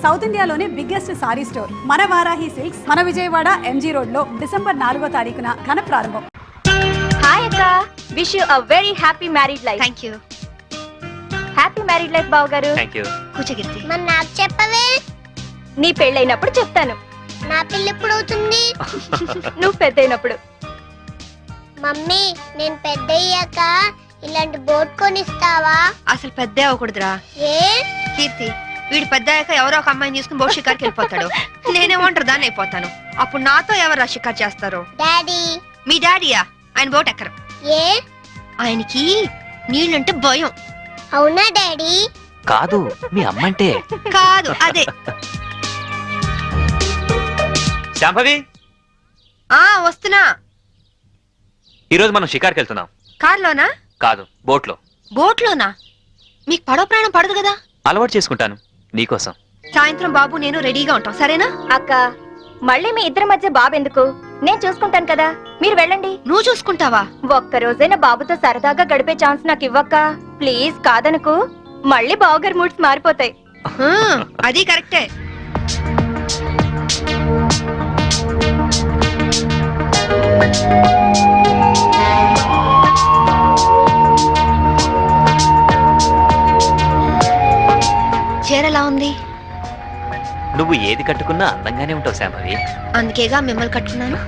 South ఇండియాలోనే biggest sorry store మన Varahi silks మన విజయవాడ ఎంజీ రోడ్ లో డిసెంబర్ 4వ తారీఖున ఘన ప్రారంభం. హాయ్ అక్క, wish you a very happy married life. Thank you. Happy married life బావ గారు. థాంక్యూ. కూర్చోగిర్తి. మరి నాకు చెప్పవే. నీ పెళ్ళైనప్పుడు చెప్తాను. నా పెళ్ళి ఎప్పుడు అవుతుంది? నువ్వు పెద్దయినప్పుడు. మమ్మీ, నేను పెద్ద అయ్యాక ఇలాంటి బోట్ కొనిస్తావా? అసలు పెద్ద అవ్వకూడదురా. ఏ? కీర్తి, వీడు పెద్ద అయ్యాక ఎవరో ఒక అమ్మాయిని తీసుకుని బోట్ షికార్కి వెళ్ళిపోతాడు. నేనేమంటారు దాన్ని అయిపోతాను. అప్పుడు నాతో ఎవరు షికార్ చేస్తారు? డాడీ. మీ డాడీయా? ఆయన బోట్ ఎక్కరు. ఏ? ఆయనకి నీళ్ళంటే భయం. అవునా డాడీ? కాదు, మీ అమ్మంటే. కాదు, అదే. శాంభవి, వస్తున్నా. ఈరోజు మనం షికార్కి వెళ్తున్నాం. కార్లోనా? కాదు, బోట్లో. బోట్లోనా? మీకు పడవ ప్రయాణం పడదు కదా. అలవాటు చేసుకుంటాను నీకోసం. సాయంత్రం బాబు నేను రెడీగా ఉంటాం, సరేనా? అక్క, మళ్ళీ మీ ఇద్దరి మధ్య బాబు ఎందుకు? నేను చూసుకుంటాను కదా, మీరు వెళ్ళండి. నువ్వు చూసుకుంటావా? ఒక్క రోజైనా బాబుతో సరదాగా గడిపే ఛాన్స్ నాకు ఇవ్వక్క ప్లీజ్. కాదనుకు, మళ్ళీ బావగారి మూడ్స్ మారిపోతాయి. అది కరెక్టే. చీరలా ఉంది. నువ్వు ఏది కట్టుకున్నా అందంగానే ఉంటావు శాంభవి. అందుకేగా మిమ్మల్ని కట్టుకున్నాను.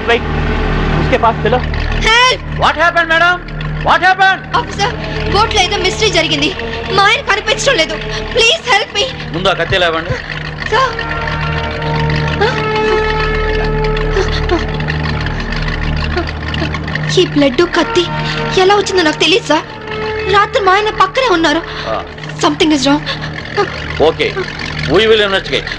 Wait. उसके पास चलो. Help! What happened, madam? What happened? Officer, boat లో ఏదో మిస్టరీ జరిగింది. మా ఆయన కనిపించడం లేదు. Please help me. ముందు ఆ కత్తి లేవండి. సార్. ఈ బ్లడ్ కత్తి ఎలా వచ్చిందో నాకు తెలియదు సార్. రాత్రి మా ఆయన పక్కనే ఉన్నారు. Something is wrong. Okay, we will investigate.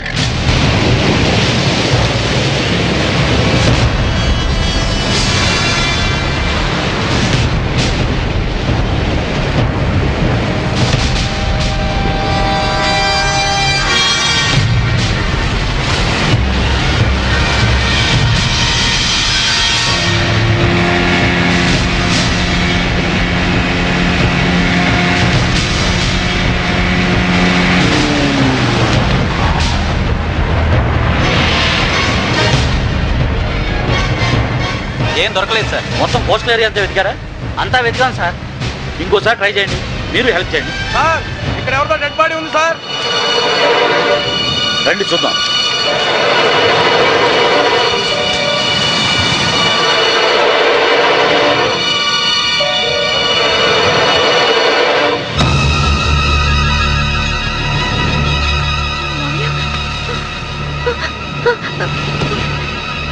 ఏం దొరకలేదు సార్. మొత్తం కోస్టల్ ఏరియా అంతా వెతికారా? అంతా వెతికాం సార్. ఇంకోసారి ట్రై చేయండి, మీరు హెల్ప్ చేయండి. సార్ ఇక్కడ ఎవరితో డెడ్ బాడీ ఉంది సార్. రండి చూద్దాం.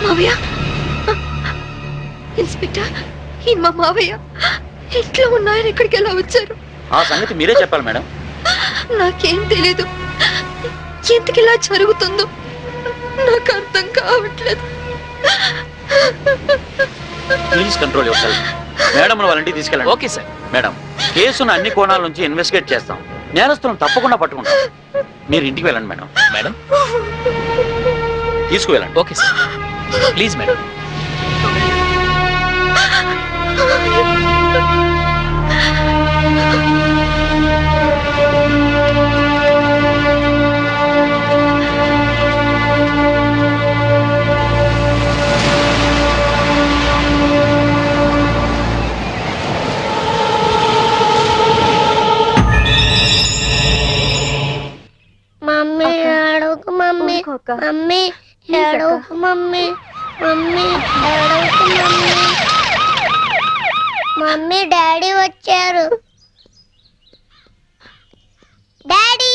మావయ్య, ఇన్స్పెక్టర్, ఈ మా మావయ్య ఇంట్లో ఉన్నాయని ఇక్కడికి ఎలా వచ్చారు? ఆ సంగతి మీరే చెప్పాలి మేడం. నాకేం తెలీదు. ఎందుకు ఇలా జరుగుతుందో నాకు అర్థం కావట్లేదు. Please control your self. Madam వాళ్ళ ఇంటికి తీసుకెళ్ళండి. Okay sir. మేడం, కేసును అన్ని కోణాల నుంచి ఇన్వెస్టిగేట్ చేస్తాం. నేరస్తులను తప్పకుండా పట్టుకుంటాం. మీరు ఇంటికి వెళ్ళండి మేడం. మేడం తీసుకువెళ్ళండి. Okay sir. Please madam. Mummy ఏడవకు మమ్మీ. మమ్మీ ఏడవకు మమ్మీ. మమ్మీ ఏడవకు మమ్మీ. మమ్మీ డాడీ వచ్చారు. డాడీ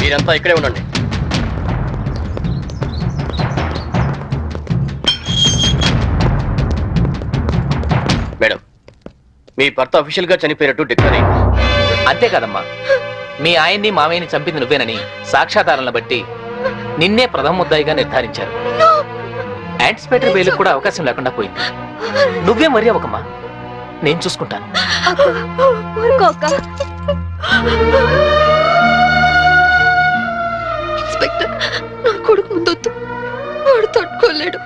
మీరంతా ఇక్కడే ఉండండి. మేడం, మీ భర్త అఫీషియల్ గా చనిపోయినట్టు డిక్లేర్ అయింది. అంతే కదమ్మా, మీ ఆయన్ని మామయ్యని చంపింది నువ్వేనని సాక్ష్యాధారాలను బట్టి నిన్నే ప్రథమ ముద్దాయిగా నిర్ధారించారు. యాంటిసిపేటరీ బెయిల్ కూడా అవకాశం లేకుండా పోయింది. నువ్వే మరీ అవ్వకమ్మా, నేను చూసుకుంటాను. ఇన్స్పెక్టర్, నా కొడుకు ముందొద్దు, వాడు తట్టుకోలేడు.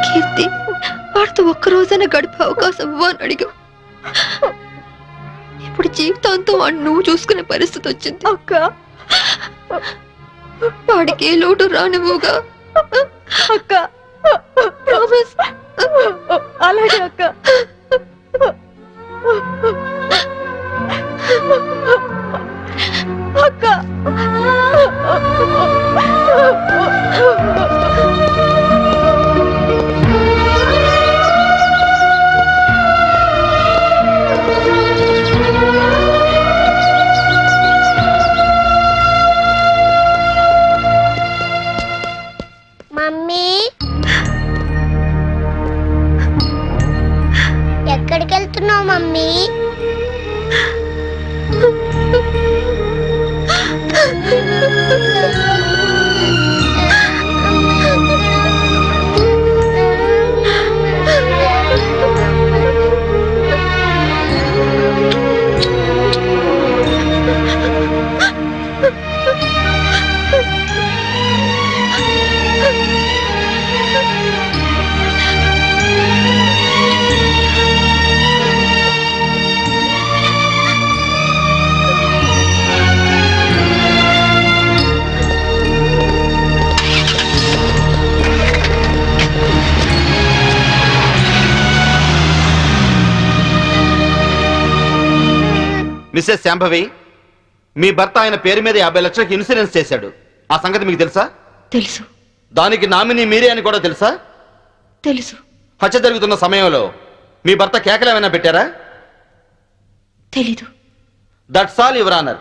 కీర్తి, వాడితో ఒక్కరోజైనా గడిపే అవకాశం ఇవ్వని అడిగా. ఇప్పుడు జీవితాంతం వాడిని నువ్వు చూసుకునే పరిస్థితి వచ్చింది. అక్క, వాడికి ఏ లోటు రానివ్వుగా అక్క. ప్రామిస్. అలాగే అక్క. అక్క, మమ్మీ ఎక్కడికి వెళ్తున్నావు మమ్మీ? మిస్సెస్ శాంభవి, మీ భర్త ఆయన పేరు మీద 50 లక్షలకు ఇన్సూరెన్స్ చేశాడు. ఆ సంగతి మీకు తెలుసా? తెలుసు. దానికి నామినీ మీరే అని కూడా తెలుసా? తెలుసు. హత్య జరుగుతున్న సమయంలో మీ భర్త కేకలు ఏమైనా పెట్టారా? తెలీదు. That's all your honour.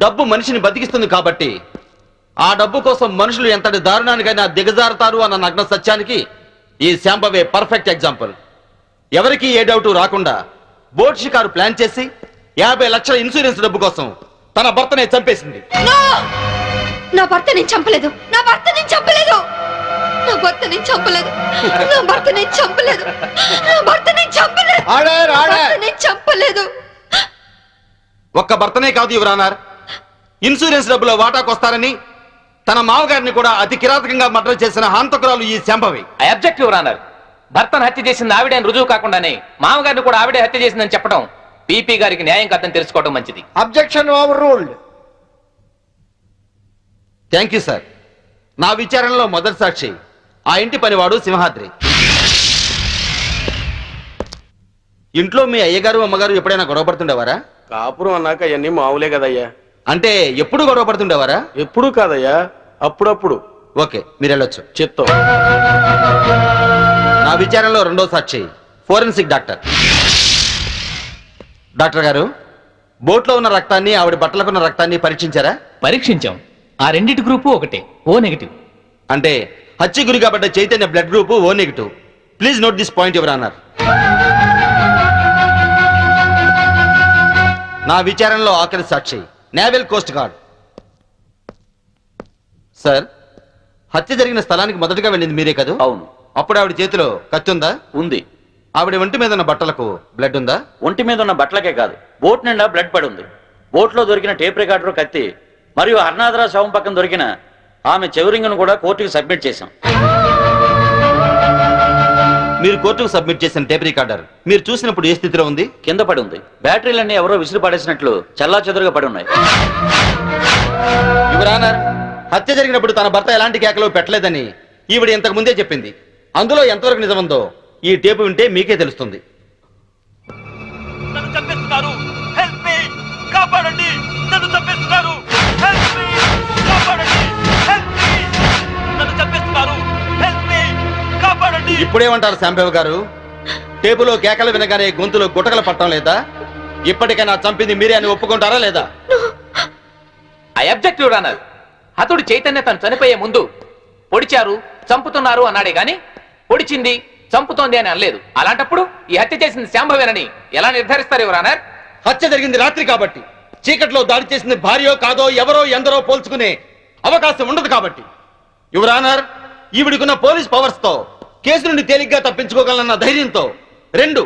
డబ్బు మనిషిని బతికిస్తుంది కాబట్టి ఆ డబ్బు కోసం మనుషులు ఎంతటి దారుణానికైనా దిగజారుతారు అన్న నగ్న సత్యానికి ఈ శాంభవే పర్ఫెక్ట్ ఎగ్జాంపుల్. ఎవరికి ఏ డౌట్ రాకుండా బోట్ షికారు ప్లాన్ చేసి 50 లక్షల ఇన్సూరెన్స్ డబ్బు కోసం తన భర్తనే చంపేసింది. నా భర్త నేను చంపలేదు. నా భర్త నేను చంపలేదు. నా భర్త నేను చంపలేదు. నా భర్త నేను చంపలేదు. నా భర్త నేను చంపలేదు. నేను చంపలేదు. ఒక్క భర్తనే కాదు యువర్ ఆనర్, ఇన్సూరెన్స్ డబ్బులో వాటాకొస్తారని తన మామగారిని కూడా అతి కిరాతకంగా మర్డర్ చేసిన హంతకురాలు ఈ Shambhavi. I object your honour. భర్తను హత్య చేసింది ఆవిడే అని రుజువు కాకుండానే మామగారిని కూడా ఆవిడే హత్య చేసిందని చెప్పడం పీపీ గారికి న్యాయం కాదని తెలుసుకోవడం మంచిది. Objection over ruled. Thank you sir. నా విచారణలో మొదటి సాక్షి ఆ ఇంటి పనివాడు సింహాద్రి. ఇంట్లో మీ అయ్యగారు అమ్మగారు ఎప్పుడైనా గొడవ పడుతుండేవారా? కాపురం అన్నాక అవన్నీ మామూలే కదయ్యా. అంటే ఎప్పుడు గొడవ పడుతుండేవారా? ఎప్పుడు కాదయ్యా, అప్పుడప్పుడు. ఓకే, మీరు వెళ్ళొచ్చు. చిత్తం. నా విచారణలో రెండో సాక్షి ఫోరెన్సిక్ డాక్టర్. డాక్టర్ గారు, బోట్లో ఉన్న రక్తాన్ని ఆవిడ బట్టలకున్న రక్తాన్ని పరీక్షించారా? పరీక్షించాం. ఆ రెండిటి గ్రూపు ఒకటే, ఓ నెగిటివ్. అంటే హత్య గురి కాబట్ట Chaitanya blood group O negative. Please note this point your honour. నా విచారణలో ఆఖరి సాక్షి నేవల్ కోస్ట్ గార్డ్. సార్, హత్య జరిగిన స్థలానికి మొదటగా వెళ్ళింది మీరే కదా? అవును. అప్పుడు ఆవిడ చేతిలో కత్తి ఉందా? ఉంది. ఆవిడ ఒంటి మీద ఉన్న బట్టలకు బ్లడ్ ఉందా? ఒంటి మీద ఉన్న బట్టలకే కాదు, బోట్ నిండా బ్లడ్ పడి ఉంది. బోట్లో దొరికిన టేప్ రికార్డర్, కత్తి మరియు హర్నాథరా శవం పక్కన దొరికిన ఆమె చెవురింగును కూడా కోర్టుకు సబ్మిట్ చేశాం. మీరు కోర్టుకు సబ్మిట్ చేసిన టేప్ రికార్డర్ మీరు చూసినప్పుడు ఏ స్థితిలో ఉంది? కింద పడి ఉంది. బ్యాటరీలన్నీ ఎవరో విసిరి పడేసినట్లు చల్లా చెదురుగా పడి ఉన్నాయి. యువర్ ఆనర్, హత్య జరిగినప్పుడు తన భర్త ఎలాంటి కేకలు పెట్టలేదని ఈవిడ ఇంతకు ముందే చెప్పింది. అందులో ఎంతవరకు నిజముందో ఈ టేపు వింటే మీకే తెలుస్తుంది. ఇప్పుడేమంటారు శాంబవ్ గారు? టేపులో కేకలు వినగానే గొంతులో గుటకలు పట్టడం లేదా? ఇప్పటికైనా చంపింది మీరే అని ఒప్పుకుంటారా లేదా? I object your honour. హతుడు చైతన్య తను చనిపోయే ముందు పొడిచారు, చంపుతున్నారు అన్నాడే గాని పొడిచింది, చంపుతోంది అని అనలేదు. అలాంటప్పుడు ఈ హత్య చేసింది శాంభవేనని ఎలా నిర్ధారిస్తారు యువర్ ఆనర్? హత్య జరిగింది రాత్రి కాబట్టి, చీకట్లో దాడి చేసింది భార్యో కాదో ఎవరో ఎందరో పోల్చుకునే అవకాశం ఉండదు కాబట్టి. యువర్ ఆనర్, ఈవిడికున్న పోలీస్ పవర్స్ తో కేసు నుండి తేలిగ్గా తప్పించుకోగలన్న ధైర్యంతో రెండు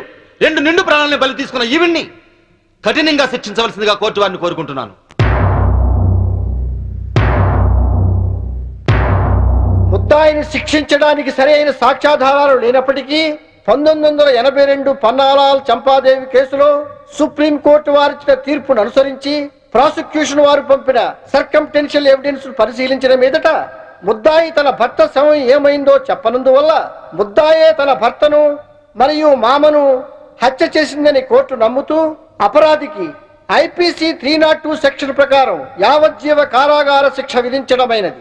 నిండు ప్రాణాలను బలి తీసుకున్న ఈవిడ్ని కఠినంగా శిక్షించవలసిందిగా కోర్టు వారిని కోరుకుంటున్నాను. ముద్దాయిని శిక్షించడానికి సరైన సాక్ష్యాధారాలు లేనప్పటికీ 1982 పన్నాలాల్ చంపాదేవి కేసులో సుప్రీంకోర్టు వారిచ్చిన తీర్పును అనుసరించి ప్రాసిక్యూషన్ వారు పంపిన సర్కంటెన్షియల్ ఎవిడెన్స్ పరిశీలించిన మీదట ముద్దాయి తన భర్త శవం ఏమైందో చెప్పనందువల్ల ముద్దాయే తన భర్తను మరియు మామను హత్య చేసిందని కోర్టు నమ్ముతూ అపరాధికి ఐపీసీ 302 సెక్షన్ ప్రకారం యావజ్జీవ కారాగార శిక్ష విధించడమైనది.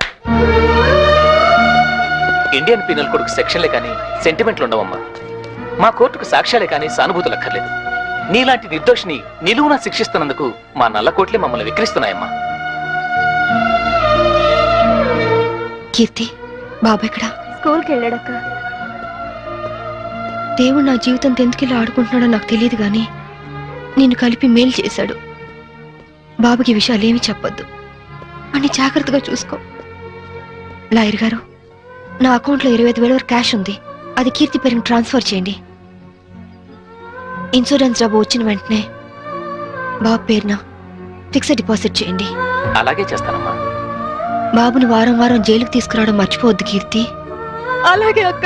ఇండియన్ పీనల్ కోడ్కు సెక్షన్లే కానీ సెంటిమెంట్లు ఉండవమ్మా. మా కోర్టుకు సాక్ష్యాలే కానీ సానుభూతులు అక్కర్లేదు. నీలాంటి నిర్దోషిని నిలువున శిక్షిస్తున్నందుకు మా నల్ల కోట్లే మమ్మల్ని విక్రిస్తున్నాయమ్మా. కీర్తి, బాబు ఎక్కడా? స్కూల్కి వెళ్ళాడక్క. దేవుడు నా జీవితంతో ఎందుకు ఇలా ఆడుకుంటున్నాడో నాకు తెలియదు గాని నిన్ను కలిపి మేలు చేశాడు. బాబుకి ఈ విషయాలేమీ చెప్పొద్దు, అన్ని జాగ్రత్తగా చూసుకో. లాయర్ గారు, నా అకౌంట్లో 25,000 వరకు క్యాష్ ఉంది. అది కీర్తి పేరుని ట్రాన్స్ఫర్ చేయండి. ఇన్సూరెన్స్ డబ్బు వచ్చిన వెంటనే బాబు పేరున ఫిక్స్డ్ డిపాజిట్ చేయండి. అలాగే చేస్తానమ్మా. బాబుని వారం వారం జైలుకి తీసుకురావడం మర్చిపోవద్దు కీర్తి. అలాగే అక్క.